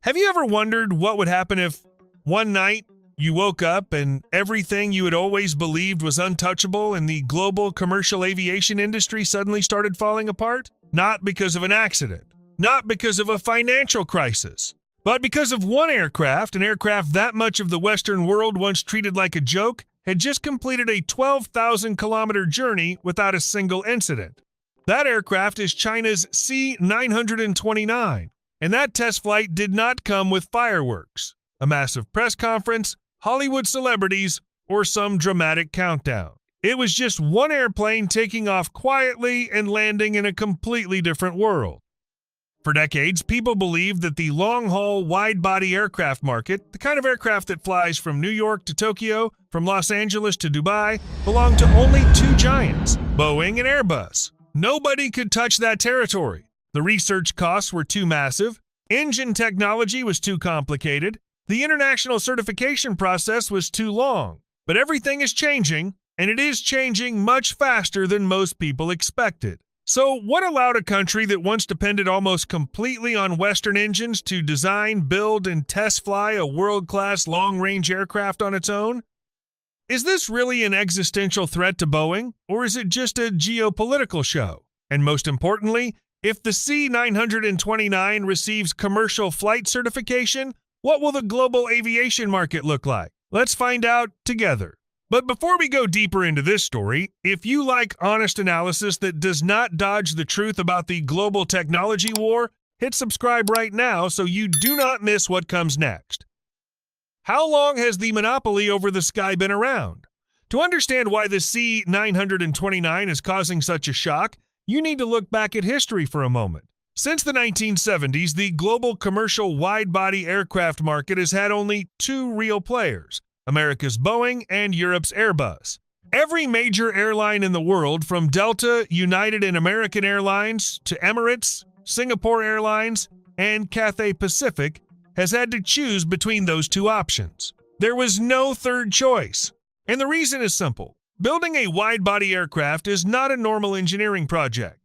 Have you ever wondered what would happen if one night you woke up and everything you had always believed was untouchable in the global commercial aviation industry suddenly started falling apart? Not because of an accident, not because of a financial crisis, but because of one aircraft, an aircraft that much of the Western world once treated like a joke, had just completed a 12,000-kilometer journey without a single incident. That aircraft is China's C929. And that test flight did not come with fireworks, a massive press conference, Hollywood celebrities, or some dramatic countdown. It was just one airplane taking off quietly and landing in a completely different world. For decades, people believed that the long-haul, wide-body aircraft market, the kind of aircraft that flies from New York to Tokyo, from Los Angeles to Dubai, belonged to only two giants, Boeing and Airbus. Nobody could touch that territory. The research costs were too massive, engine technology was too complicated, the international certification process was too long. But everything is changing, and it is changing much faster than most people expected. So what allowed a country that once depended almost completely on Western engines to design, build, and test fly a world-class long-range aircraft on its own? Is this really an existential threat to Boeing, or is it just a geopolitical show? And most importantly, if the C929 receives commercial flight certification, what will the global aviation market look like? Let's find out together. But before we go deeper into this story, if you like honest analysis that does not dodge the truth about the global technology war, hit subscribe right now so you do not miss what comes next. How long has the monopoly over the sky been around? To understand why the C929 is causing such a shock, you need to look back at history for a moment. Since the 1970s, the global commercial wide-body aircraft market has had only two real players, America's Boeing and Europe's Airbus. Every major airline in the world, from Delta, United and American Airlines to Emirates, Singapore Airlines, and Cathay Pacific, has had to choose between those two options. There was no third choice. And the reason is simple. Building a wide-body aircraft is not a normal engineering project.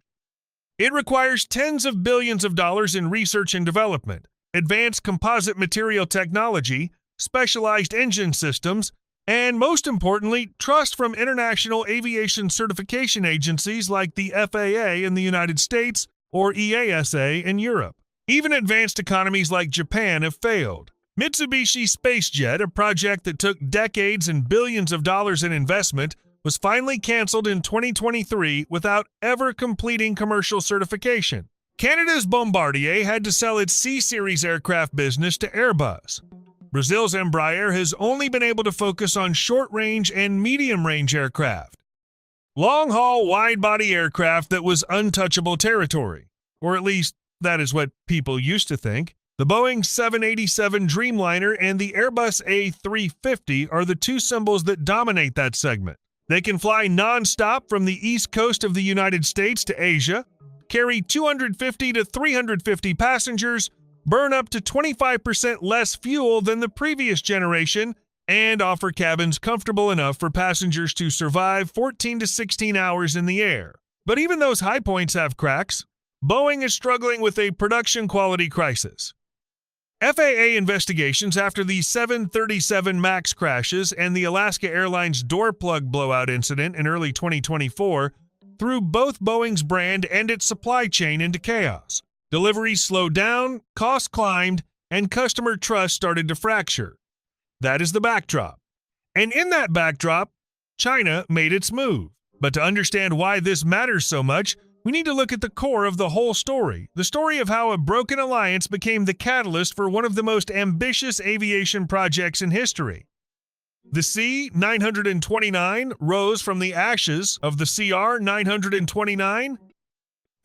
It requires tens of billions of dollars in research and development, advanced composite material technology, specialized engine systems, and most importantly, trust from international aviation certification agencies like the FAA in the United States or EASA in Europe. Even advanced economies like Japan have failed. Mitsubishi SpaceJet, a project that took decades and billions of dollars in investment, was finally canceled in 2023 without ever completing commercial certification. Canada's Bombardier had to sell its C-Series aircraft business to Airbus. Brazil's Embraer has only been able to focus on short-range and medium-range aircraft. Long-haul, wide-body aircraft that was untouchable territory. Or at least, that is what people used to think. The Boeing 787 Dreamliner and the Airbus A350 are the two symbols that dominate that segment. They can fly non-stop from the east coast of the United States to Asia, carry 250 to 350 passengers, burn up to 25% less fuel than the previous generation, and offer cabins comfortable enough for passengers to survive 14 to 16 hours in the air. But even those high points have cracks. Boeing is struggling with a production quality crisis. FAA investigations after the 737 MAX crashes and the Alaska Airlines door plug blowout incident in early 2024 threw both Boeing's brand and its supply chain into chaos. Deliveries slowed down, costs climbed, and customer trust started to fracture. That is the backdrop. And in that backdrop, China made its move. But to understand why this matters so much, we need to look at the core of the whole story, the story of how a broken alliance became the catalyst for one of the most ambitious aviation projects in history. The C929 rose from the ashes of the CR929.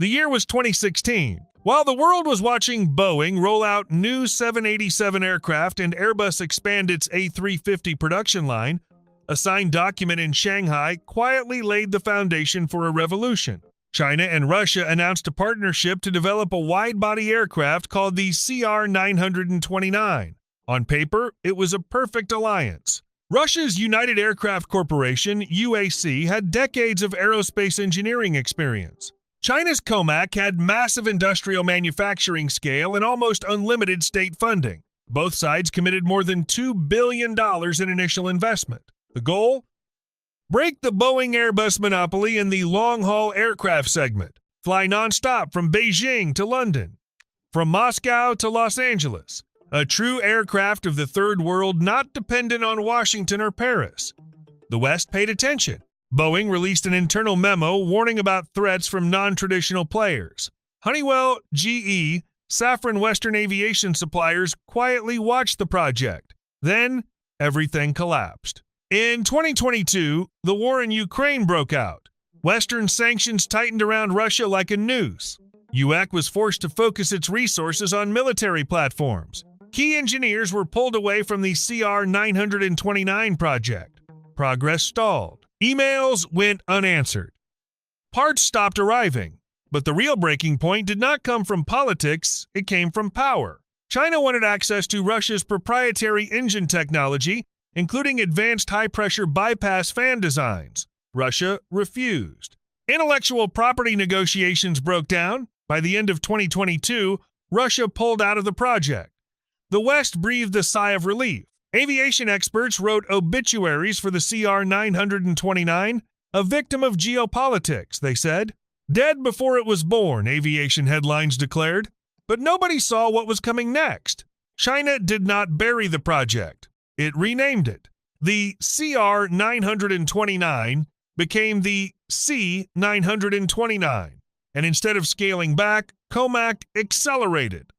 The year was 2016. While the world was watching Boeing roll out new 787 aircraft and Airbus expand its A350 production line, a signed document in Shanghai quietly laid the foundation for a revolution. China and Russia announced a partnership to develop a wide-body aircraft called the CR929. On paper, it was a perfect alliance. Russia's United Aircraft Corporation, UAC, had decades of aerospace engineering experience. China's COMAC had massive industrial manufacturing scale and almost unlimited state funding. Both sides committed more than $2 billion in initial investment. The goal? Break the Boeing-Airbus monopoly in the long-haul aircraft segment. Fly nonstop from Beijing to London, from Moscow to Los Angeles. A true aircraft of the third world not dependent on Washington or Paris. The West paid attention. Boeing released an internal memo warning about threats from non-traditional players. Honeywell, GE, Safran Western aviation suppliers quietly watched the project. Then, everything collapsed. In 2022, the war in Ukraine broke out. Western sanctions tightened around Russia like a noose. UAC was forced to focus its resources on military platforms. Key engineers were pulled away from the CR929 project. Progress stalled. Emails went unanswered. Parts stopped arriving. But the real breaking point did not come from politics, it came from power. China wanted access to Russia's proprietary engine technology, including advanced high-pressure bypass fan designs. Russia refused. Intellectual property negotiations broke down. By the end of 2022, Russia pulled out of the project. The West breathed a sigh of relief. Aviation experts wrote obituaries for the CR929, a victim of geopolitics, they said. Dead before it was born, aviation headlines declared. But nobody saw what was coming next. China did not bury the project. It renamed it. The CR929 became the C929. And instead of scaling back, COMAC accelerated.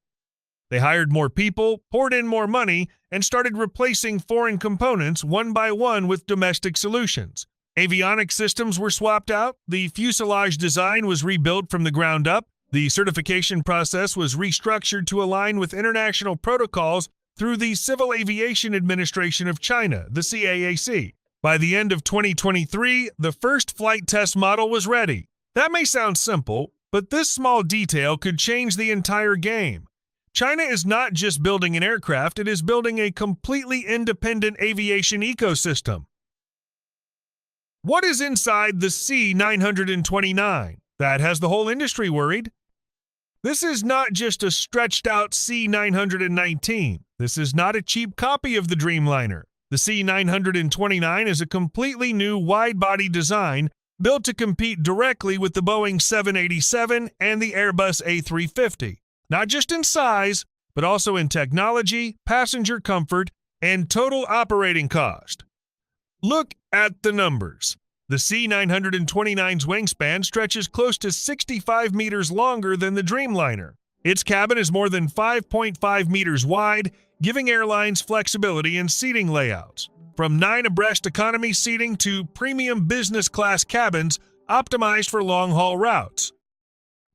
They hired more people, poured in more money, and started replacing foreign components one by one with domestic solutions. Avionics systems were swapped out, the fuselage design was rebuilt from the ground up, the certification process was restructured to align with international protocols through the Civil Aviation Administration of China, the CAAC. By the end of 2023, the first flight test model was ready. That may sound simple, but this small detail could change the entire game. China is not just building an aircraft, it is building a completely independent aviation ecosystem. What is inside the C929? That has the whole industry worried. This is not just a stretched-out C919. This is not a cheap copy of the Dreamliner. The C929 is a completely new wide-body design built to compete directly with the Boeing 787 and the Airbus A350. Not just in size, but also in technology, passenger comfort, and total operating cost. Look at the numbers. The C929's wingspan stretches close to 65 meters longer than the Dreamliner. Its cabin is more than 5.5 meters wide, giving airlines flexibility in seating layouts. From 9 abreast economy seating to premium business class cabins optimized for long-haul routes.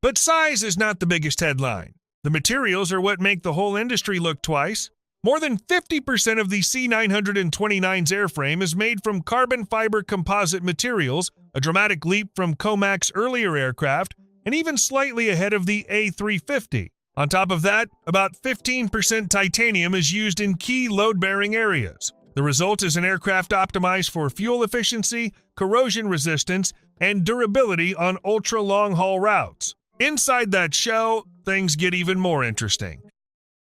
But size is not the biggest headline. The materials are what make the whole industry look twice. More than 50% of the C929's airframe is made from carbon fiber composite materials, a dramatic leap from COMAC's earlier aircraft, and even slightly ahead of the A350. On top of that, about 15% titanium is used in key load-bearing areas. The result is an aircraft optimized for fuel efficiency, corrosion resistance, and durability on ultra-long-haul routes. Inside that shell, things get even more interesting.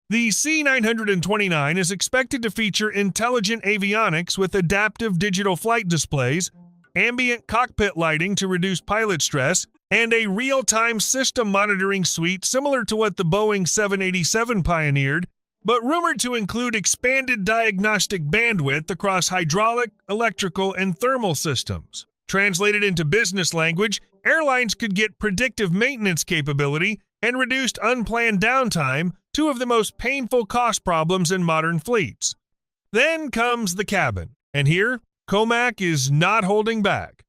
The C929 is expected to feature intelligent avionics with adaptive digital flight displays, ambient cockpit lighting to reduce pilot stress, and a real-time system monitoring suite similar to what the Boeing 787 pioneered, but rumored to include expanded diagnostic bandwidth across hydraulic, electrical, and thermal systems. Translated into business language, airlines could get predictive maintenance capability and reduced unplanned downtime, two of the most painful cost problems in modern fleets. Then comes the cabin, and here, COMAC is not holding back.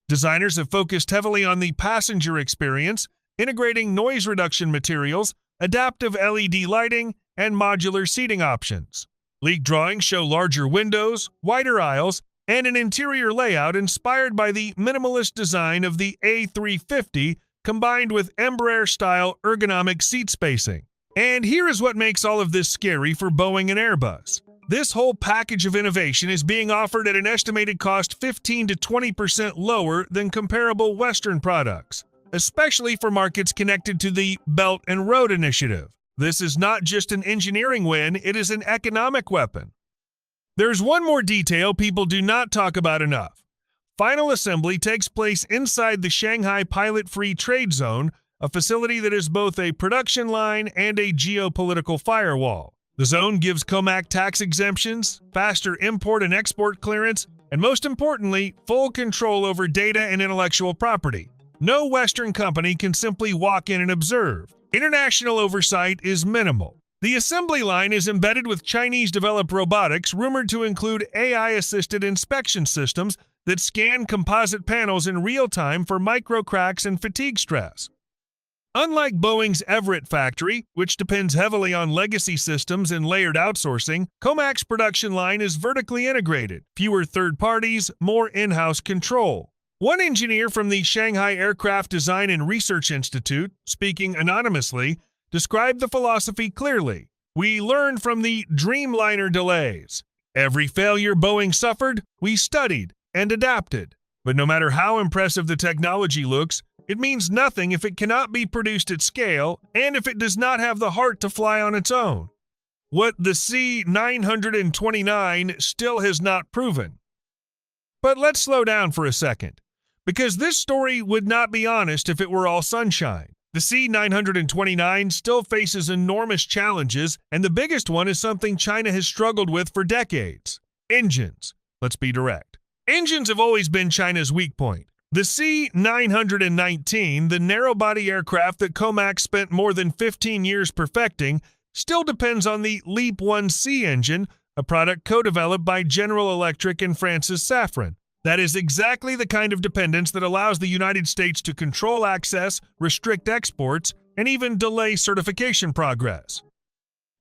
Designers have focused heavily on the passenger experience, integrating noise reduction materials, adaptive LED lighting, and modular seating options. Leaked drawings show larger windows, wider aisles, and an interior layout inspired by the minimalist design of the A350 combined with Embraer-style ergonomic seat spacing. And here is what makes all of this scary for Boeing and Airbus. This whole package of innovation is being offered at an estimated cost 15 to 20% lower than comparable Western products. especially for markets connected to the Belt and Road Initiative. This is not just an engineering win, it is an economic weapon. There's one more detail people do not talk about enough. Final assembly takes place inside the Shanghai Pilot-Free Trade Zone, a facility that is both a production line and a geopolitical firewall. The zone gives COMAC tax exemptions, faster import and export clearance, and most importantly, full control over data and intellectual property. No Western company can simply walk in and observe. International oversight is minimal. The assembly line is embedded with Chinese-developed robotics rumored to include AI-assisted inspection systems that scan composite panels in real time for micro cracks and fatigue stress. Unlike Boeing's Everett factory, which depends heavily on legacy systems and layered outsourcing, COMAC's production line is vertically integrated, fewer third parties, more in-house control. One engineer from the Shanghai Aircraft Design and Research Institute, speaking anonymously, described the philosophy clearly. "We learned from the Dreamliner delays. Every failure Boeing suffered, we studied and adapted. But no matter how impressive the technology looks, it means nothing if it cannot be produced at scale and if it does not have the heart to fly on its own. What the C929 still has not proven." But let's slow down for a second, because this story would not be honest if it were all sunshine. The C929 still faces enormous challenges, and the biggest one is something China has struggled with for decades: engines. Let's be direct. Engines have always been China's weak point. The C919, the narrow-body aircraft that COMAC spent more than 15 years perfecting, still depends on the LEAP-1C engine, a product co-developed by General Electric and Francis Safran. That is exactly the kind of dependence that allows the United States to control access, restrict exports, and even delay certification progress.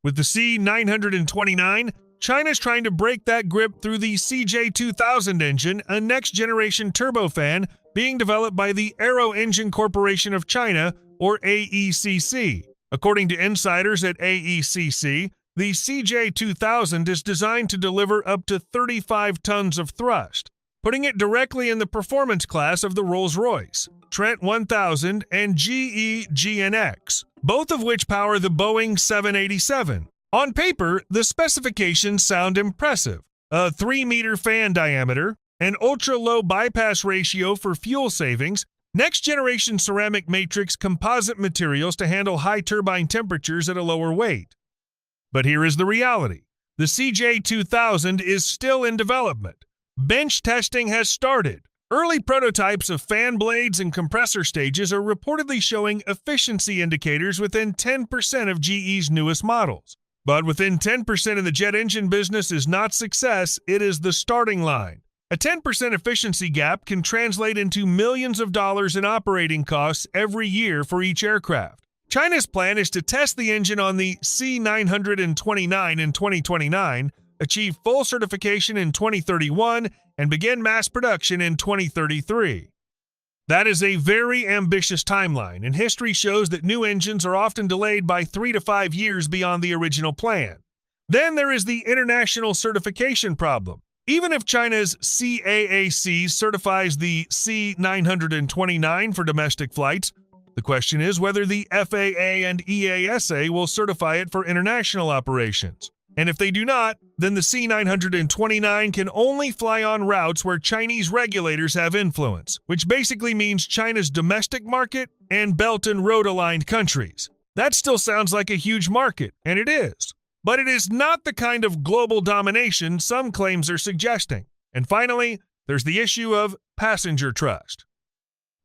With the C929, China's trying to break that grip through the CJ2000 engine, a next-generation turbofan being developed by the Aero Engine Corporation of China, or AECC. According to insiders at AECC, the CJ2000 is designed to deliver up to 35 tons of thrust, putting it directly in the performance class of the Rolls-Royce, Trent 1000, and GE GNX, both of which power the Boeing 787. On paper, the specifications sound impressive: a 3-meter fan diameter, an ultra-low bypass ratio for fuel savings, next-generation ceramic matrix composite materials to handle high turbine temperatures at a lower weight. But here is the reality. The CJ2000 is still in development. Bench testing has started. Early prototypes of fan blades and compressor stages are reportedly showing efficiency indicators within 10% of GE's newest models. But within 10% of the jet engine business is not success, it is the starting line. A 10% efficiency gap can translate into millions of dollars in operating costs every year for each aircraft. China's plan is to test the engine on the C929 in 2029, achieve full certification in 2031, and begin mass production in 2033. That is a very ambitious timeline, and history shows that new engines are often delayed by 3 to 5 years beyond the original plan. Then there is the international certification problem. Even if China's CAAC certifies the C929 for domestic flights, the question is whether the FAA and EASA will certify it for international operations. And if they do not, then the C929 can only fly on routes where Chinese regulators have influence, which basically means China's domestic market and Belt and Road-aligned countries. That still sounds like a huge market, and it is. But it is not the kind of global domination some claims are suggesting. And finally, there's the issue of passenger trust.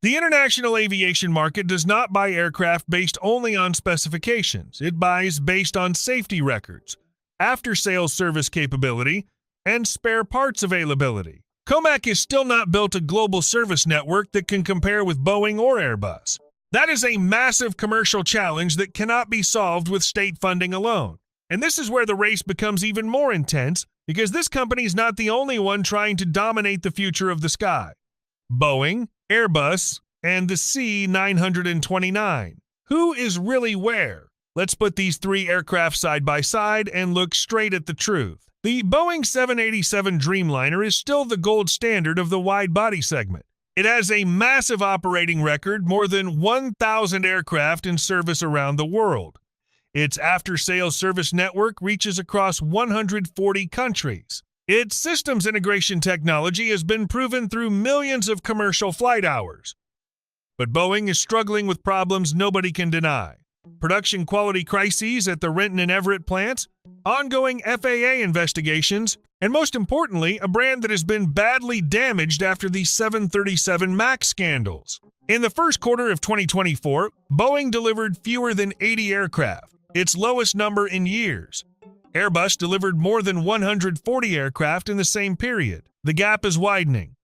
The international aviation market does not buy aircraft based only on specifications. It buys based on safety records, after-sales service capability, and spare parts availability. COMAC has still not built a global service network that can compare with Boeing or Airbus. That is a massive commercial challenge that cannot be solved with state funding alone. And this is where the race becomes even more intense, because this company is not the only one trying to dominate the future of the sky. Boeing, Airbus, and the C929. Who is really where? Let's put these three aircraft side by side and look straight at the truth. The Boeing 787 Dreamliner is still the gold standard of the wide-body segment. It has a massive operating record, more than 1,000 aircraft in service around the world. Its after-sales service network reaches across 140 countries. Its systems integration technology has been proven through millions of commercial flight hours. But Boeing is struggling with problems nobody can deny. Production quality crises at the Renton and Everett plants, ongoing FAA investigations, and most importantly, a brand that has been badly damaged after the 737 MAX scandals. In the first quarter of 2024, Boeing delivered fewer than 80 aircraft, its lowest number in years. Airbus delivered more than 140 aircraft in the same period. The gap is widening.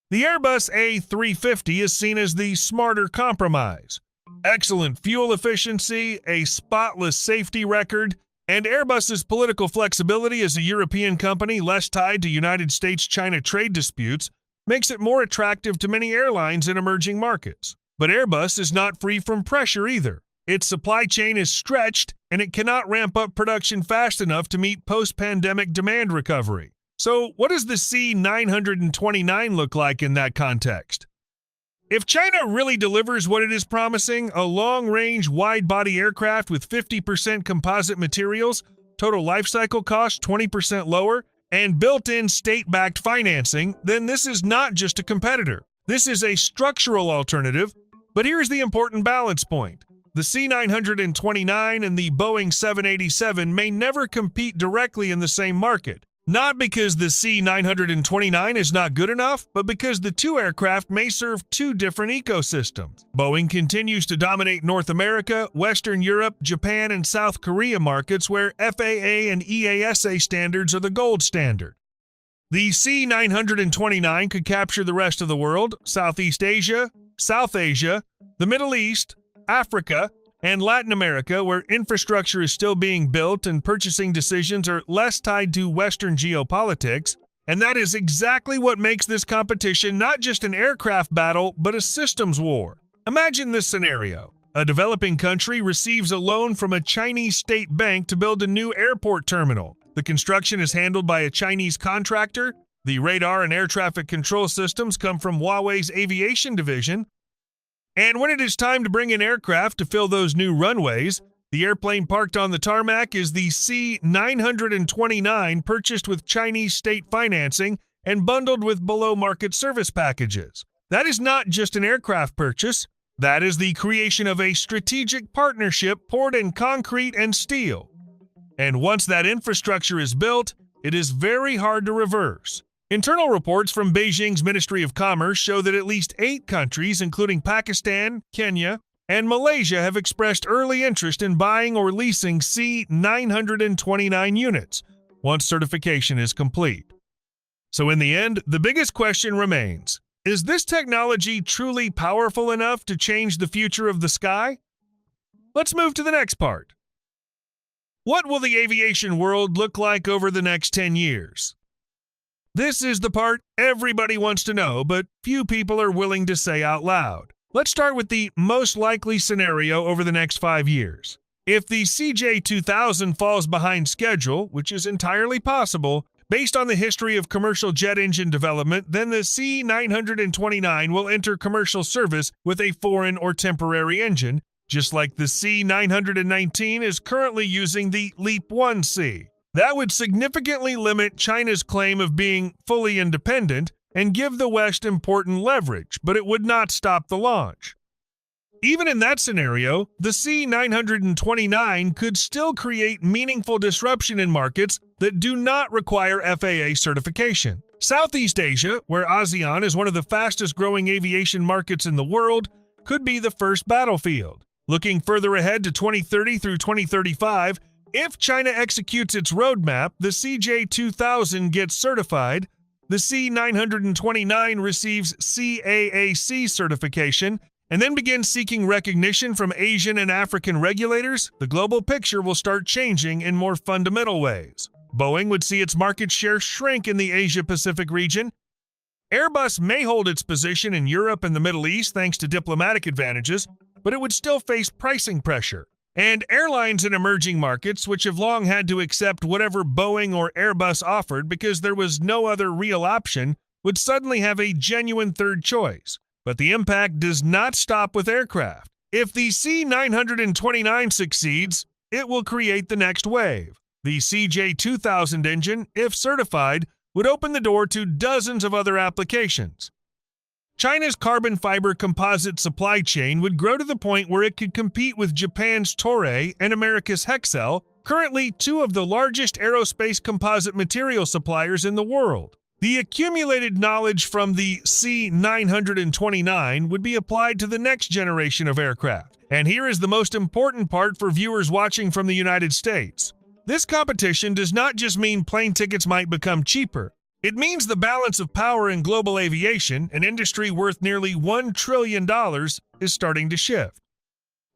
The Airbus A350 is seen as the smarter compromise. Excellent fuel efficiency, a spotless safety record, and Airbus's political flexibility as a European company less tied to United States-China trade disputes makes it more attractive to many airlines in emerging markets. But Airbus is not free from pressure either. Its supply chain is stretched, and it cannot ramp up production fast enough to meet post-pandemic demand recovery. So, what does the C929 look like in that context? If China really delivers what it is promising, a long-range, wide-body aircraft with 50% composite materials, total lifecycle cost 20% lower, and built-in state-backed financing, then this is not just a competitor. This is a structural alternative, but here's the important balance point. The C929 and the Boeing 787 may never compete directly in the same market. Not because the C929 is not good enough, but because the two aircraft may serve two different ecosystems. Boeing continues to dominate North America, Western Europe, Japan, and South Korea markets where FAA and EASA standards are the gold standard. The C929 could capture the rest of the world, Southeast Asia, South Asia, the Middle East, Africa, and Latin America, where infrastructure is still being built and purchasing decisions are less tied to Western geopolitics, and that is exactly what makes this competition not just an aircraft battle, but a systems war. Imagine this scenario. A developing country receives a loan from a Chinese state bank to build a new airport terminal. The construction is handled by a Chinese contractor. The radar and air traffic control systems come from Huawei's aviation division. And when it is time to bring in aircraft to fill those new runways, the airplane parked on the tarmac is the C929 purchased with Chinese state financing and bundled with below-market service packages. That is not just an aircraft purchase. That is the creation of a strategic partnership poured in concrete and steel. And once that infrastructure is built, it is very hard to reverse. Internal reports from Beijing's Ministry of Commerce show that at least 8 countries, including Pakistan, Kenya, and Malaysia, have expressed early interest in buying or leasing C929 units once certification is complete. So in the end, the biggest question remains, is this technology truly powerful enough to change the future of the sky? Let's move to the next part. What will the aviation world look like over the next 10 years? This is the part everybody wants to know, but few people are willing to say out loud. Let's start with the most likely scenario over the next 5 years. If the CJ2000 falls behind schedule, which is entirely possible, based on the history of commercial jet engine development, then the C929 will enter commercial service with a foreign or temporary engine, just like the C919 is currently using the LEAP-1C. That would significantly limit China's claim of being fully independent and give the West important leverage, but it would not stop the launch. Even in that scenario, the C929 could still create meaningful disruption in markets that do not require FAA certification. Southeast Asia, where ASEAN is one of the fastest-growing aviation markets in the world, could be the first battlefield. Looking further ahead to 2030 through 2035, if China executes its roadmap, the CJ2000 gets certified, the C929 receives CAAC certification, and then begins seeking recognition from Asian and African regulators, the global picture will start changing in more fundamental ways. Boeing would see its market share shrink in the Asia-Pacific region. Airbus may hold its position in Europe and the Middle East thanks to diplomatic advantages, but it would still face pricing pressure. And airlines in emerging markets, which have long had to accept whatever Boeing or Airbus offered because there was no other real option, would suddenly have a genuine third choice. But the impact does not stop with aircraft. If the C929 succeeds, it will create the next wave. The CJ2000 engine, if certified, would open the door to dozens of other applications. China's carbon fiber composite supply chain would grow to the point where it could compete with Japan's Toray and America's Hexcel, currently two of the largest aerospace composite material suppliers in the world. The accumulated knowledge from the C929 would be applied to the next generation of aircraft. And here is the most important part for viewers watching from the United States. This competition does not just mean plane tickets might become cheaper. It means the balance of power in global aviation, an industry worth nearly $1 trillion, is starting to shift.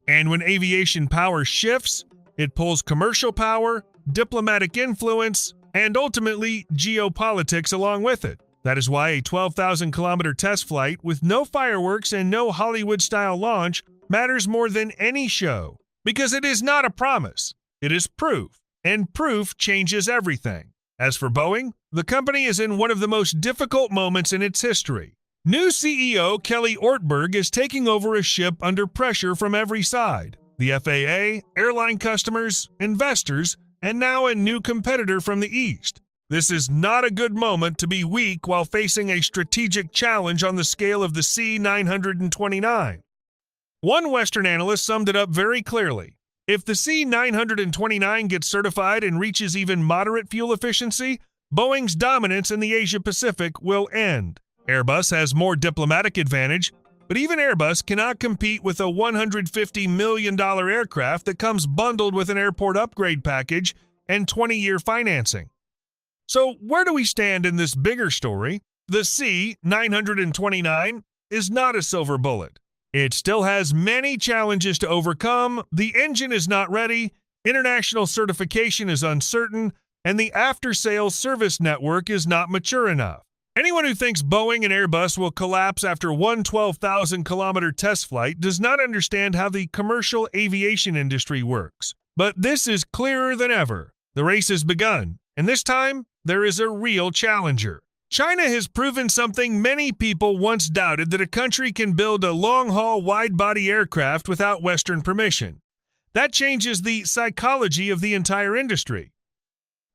And when aviation power shifts, it pulls commercial power, diplomatic influence, and ultimately geopolitics along with it. That is why a 12,000-kilometer test flight with no fireworks and no Hollywood-style launch matters more than any show. Because it is not a promise, it is proof, and proof changes everything. As for Boeing, the company is in one of the most difficult moments in its history. New CEO Kelly Ortberg is taking over a ship under pressure from every side. The FAA, airline customers, investors, and now a new competitor from the East. This is not a good moment to be weak while facing a strategic challenge on the scale of the C929. One Western analyst summed it up very clearly. If the C929 gets certified and reaches even moderate fuel efficiency, Boeing's dominance in the Asia-Pacific will end. Airbus has more diplomatic advantage, but even Airbus cannot compete with a $150 million aircraft that comes bundled with an airport upgrade package and 20-year financing. So where do we stand in this bigger story? The C929 is not a silver bullet. It still has many challenges to overcome, the engine is not ready, international certification is uncertain, and the after-sales service network is not mature enough. Anyone who thinks Boeing and Airbus will collapse after one 12,000-kilometer test flight does not understand how the commercial aviation industry works. But this is clearer than ever. The race has begun, and this time, there is a real challenger. China has proven something many people once doubted, that a country can build a long-haul wide-body aircraft without Western permission. That changes the psychology of the entire industry.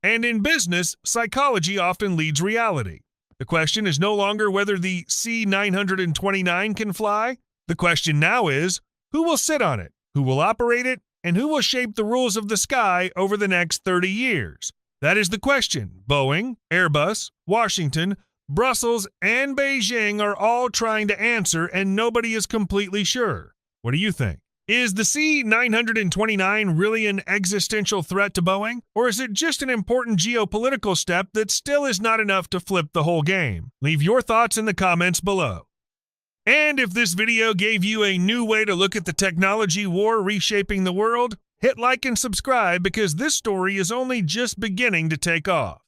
And in business, psychology often leads reality. The question is no longer whether the C929 can fly. The question now is, who will sit on it, who will operate it, and who will shape the rules of the sky over the next 30 years? That is the question. Boeing, Airbus, Washington, Brussels, and Beijing are all trying to answer, and nobody is completely sure. What do you think? Is the C929 really an existential threat to Boeing, or is it just an important geopolitical step that still is not enough to flip the whole game? Leave your thoughts in the comments below. And if this video gave you a new way to look at the technology war reshaping the world, hit like and subscribe because this story is only just beginning to take off.